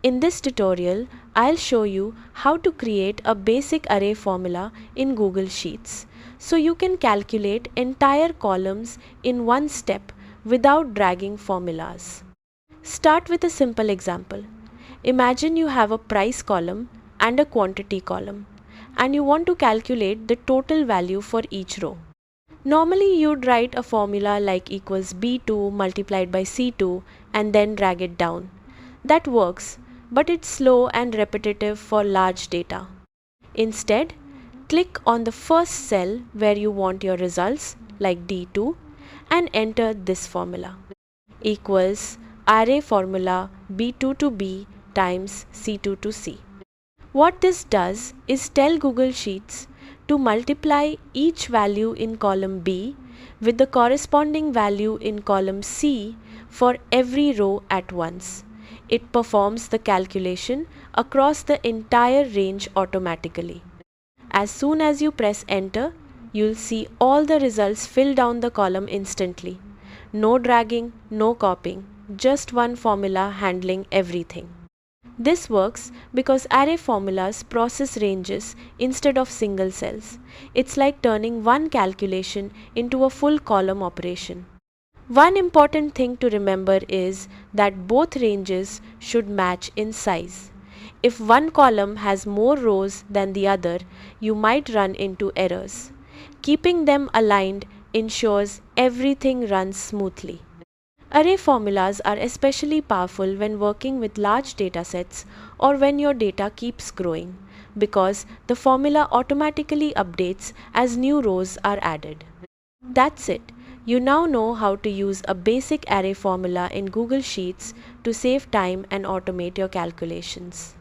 In this tutorial, I'll show you how to create a basic array formula in Google Sheets, so you can calculate entire columns in one step without dragging formulas. Start with a simple example. Imagine you have a price column and a quantity column, and you want to calculate the total value for each row. Normally you'd write a formula like equals B2 multiplied by C2 and then drag it down. That works, but it's slow and repetitive for large data. Instead, click on the first cell where you want your results, like D2, and enter this formula. Equals array formula B2 to B times C2 to C. What this does is tell Google Sheets to multiply each value in column B with the corresponding value in column C for every row at once. It performs the calculation across the entire range automatically. As soon as you press enter, you'll see all the results fill down the column instantly. No dragging, no copying, just one formula handling everything. This works because array formulas process ranges instead of single cells. It's like turning one calculation into a full column operation. One important thing to remember is that both ranges should match in size. If one column has more rows than the other, you might run into errors. Keeping them aligned ensures everything runs smoothly. Array formulas are especially powerful when working with large datasets or when your data keeps growing, because the formula automatically updates as new rows are added. That's it. You now know how to use a basic array formula in Google Sheets to save time and automate your calculations.